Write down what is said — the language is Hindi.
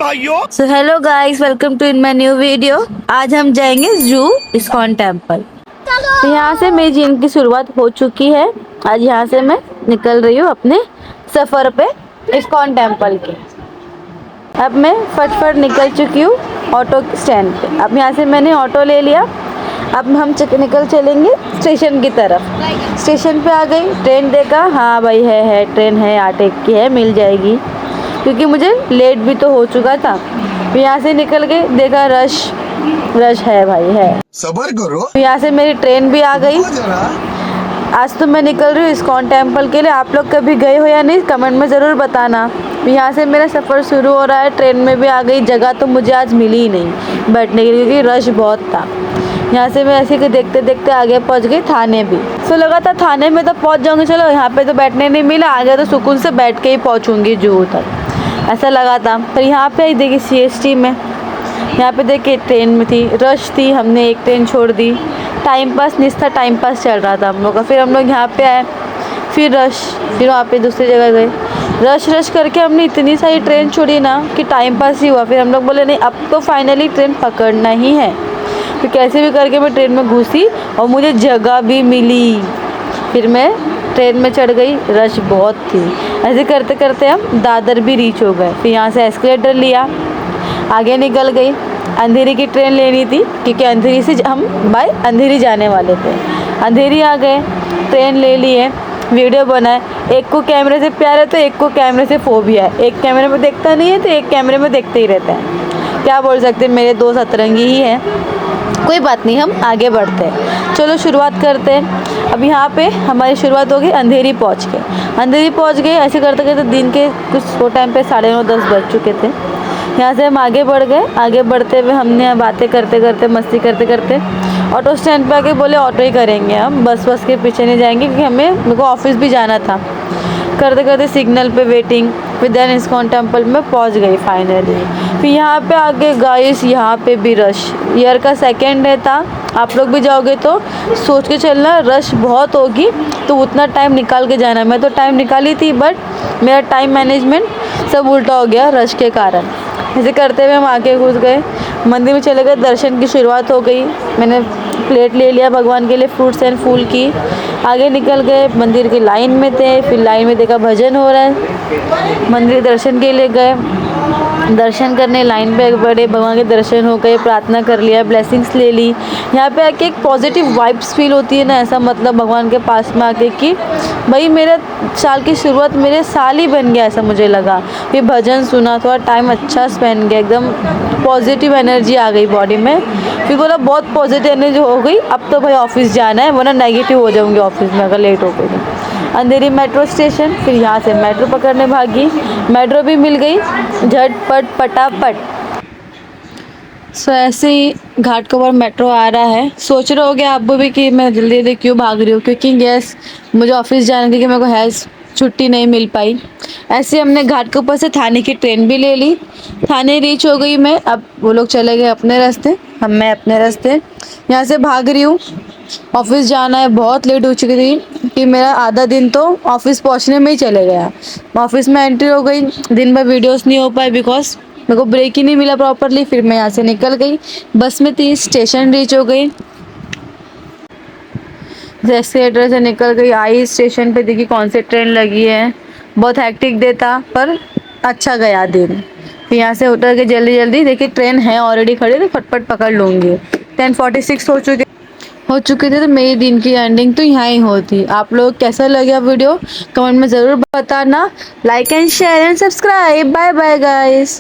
भाइयों। So hello guys, welcome to in my new video. आज हम जाएंगे जू इस्कॉन टेम्पल। तो यहाँ से मेरी जीवन की शुरुआत हो चुकी है। आज यहाँ से मैं निकल रही हूँ अपने सफर पे इस्कॉन टेम्पल के। अब मैं फटफट निकल चुकी हूँ ऑटो स्टैंड पे। अब यहाँ से मैंने ऑटो ले लिया। अब हम निकल चलेंगे स्टेशन की तरफ। स्टेशन पे आ गई, ट्रेन देखा, हाँ भाई है ट्रेन है, 8 की है, मिल जाएगी, क्योंकि मुझे लेट भी तो हो चुका था। यहाँ से निकल गए, देखा रश है भाई, है। सबर करो। यहाँ से मेरी ट्रेन भी आ गई। आज तो मैं निकल रही हूँ इस्कॉन टेम्पल के लिए। आप लोग कभी गए हो या नहीं, कमेंट में ज़रूर बताना। यहाँ से मेरा सफ़र शुरू हो रहा है। ट्रेन में भी आ गई। जगह तो मुझे आज मिली ही नहीं बैठने के लिए, क्योंकि रश बहुत था। यहाँ से मैं ऐसे कि देखते देखते आगे पहुँच गई थाने भी। तो लगा था थाने में तो पहुँच जाऊँगी, चलो यहाँ पे तो बैठने नहीं मिला, आगे तो सुकून से बैठ के ही पहुँचूँगी जू तक, ऐसा लगा था। पर यहाँ पे देखिए CST में, यहाँ पे देखिए ट्रेन में थी, रश थी, हमने एक ट्रेन छोड़ दी। टाइम पास नहीं था, टाइम पास चल रहा था हम लोग का। फिर हम लोग यहाँ पे आए, फिर रश, फिर वहाँ पे दूसरी जगह गए। रश करके हमने इतनी सारी ट्रेन छोड़ी ना कि टाइम पास ही हुआ। फिर हम लोग बोले नहीं, अब तो फाइनली ट्रेन पकड़ना ही है। फिर कैसे भी करके मैं ट्रेन में घुसी और मुझे जगह भी मिली। फिर मैं ट्रेन में चढ़ गई। रश बहुत थी। ऐसे करते करते हम दादर भी रीच हो गए। फिर यहाँ से एस्केलेटर लिया, आगे निकल गई। अंधेरी की ट्रेन लेनी थी, क्योंकि अंधेरी से हम बाय अंधेरी जाने वाले थे। अंधेरी आ गए, ट्रेन ले लिए, वीडियो बनाए। एक को कैमरे से प्यार है तो एक को कैमरे से फोबिया है। एक कैमरे में देखता नहीं है तो एक कैमरे में देखते ही रहता है। क्या बोल सकते हैं, मेरे दो सतरंगी ही हैं। कोई बात नहीं, हम आगे बढ़ते हैं। चलो शुरुआत करते हैं। अब यहाँ पे हमारी शुरुआत हो गई अंधेरी पहुँच के। अंधेरी पहुँच गए। ऐसे करते करते दिन के कुछ वो टाइम पे 9:30-10 बज चुके थे। यहाँ से हम आगे बढ़ गए। आगे बढ़ते हुए हमने बातें करते करते, मस्ती करते करते ऑटो स्टैंड पे आके बोले ऑटो ही करेंगे हम, बस के पीछे नहीं जाएंगे, क्योंकि मेरे को ऑफिस भी जाना था। करते करते सिग्नल पे वेटिंग, फिर देन इस्कॉन टेम्पल में पहुंच गई फाइनली। फिर यहाँ पे आगे गाइस, यहाँ पे भी रश। ईयर का सेकंड डे था। आप लोग भी जाओगे तो सोच के चलना, रश बहुत होगी तो उतना टाइम निकाल के जाना। मैं तो टाइम निकाली थी, बट मेरा टाइम मैनेजमेंट सब उल्टा हो गया रश के कारण। ऐसे करते हुए हम आगे घुस गए, मंदिर में चले गए। दर्शन की शुरुआत हो गई। मैंने प्लेट ले लिया भगवान के लिए फ्रूट्स एंड फूल की। आगे निकल गए, मंदिर की लाइन में थे। फिर लाइन में देखा भजन हो रहा है, मंदिर दर्शन के लिए गए। दर्शन करने लाइन पे बड़े, भगवान के दर्शन हो गए, प्रार्थना कर लिया, ब्लेसिंग्स ले ली। यहाँ पे आके एक पॉजिटिव वाइब्स फील होती है ना, ऐसा मतलब भगवान के पास में आके कि भाई मेरा साल की शुरुआत मेरे साल ही बन गया, ऐसा मुझे लगा। फिर भजन सुना, थोड़ा टाइम अच्छा स्पेंड किया, एकदम पॉजिटिव एनर्जी आ गई बॉडी में। फिर बोला बहुत पॉजिटिव एनर्जी हो गई, अब तो भाई ऑफिस जाना है, वरना नेगेटिव हो जाऊँगी ऑफिस में अगर लेट हो गई। अंधेरी मेट्रो स्टेशन, फिर यहाँ से मेट्रो पकड़ने भागी। मेट्रो भी मिल गई झटपट पटापट। सो ऐसे ही घाट के ऊपर मेट्रो आ रहा है। सोच रहे होगे आप भी कि मैं जल्दी जल्दी क्यों भाग रही हूँ, क्योंकि गैस मुझे ऑफिस जाने की मेरे को है, छुट्टी नहीं मिल पाई। ऐसे हमने घाट के ऊपर से थाने की ट्रेन भी ले ली। थाने रीच हो गई मैं। अब वो लोग चले गए अपने रास्ते, मैं अपने रास्ते। यहाँ से भाग रही हूँ, ऑफिस जाना है। बहुत लेट हो चुकी थी कि मेरा आधा दिन तो ऑफिस पहुँचने में ही चले गया। ऑफिस में एंट्री हो गई। दिन भर वीडियोस नहीं हो पाए, बिकॉज मेरे को ब्रेक ही नहीं मिला प्रॉपरली। फिर मैं यहाँ से निकल गई, बस में थी, स्टेशन रीच हो गई। एस्केलेटर से निकल गई, आई स्टेशन पे, देखी कौन सी ट्रेन लगी है। बहुत हैक्टिक डे था, पर अच्छा गया दिन। फिर यहाँ से उतर के जल्दी जल्दी, देखिए ट्रेन है ऑलरेडी खड़ी, तो फटफट पकड़ लूँगी। 10:46 हो चुके थे, तो मेरी दिन की एंडिंग तो यहाँ ही होती। आप लोग कैसा लगा वीडियो, कमेंट में ज़रूर बताना। Like and share and subscribe. Bye bye guys.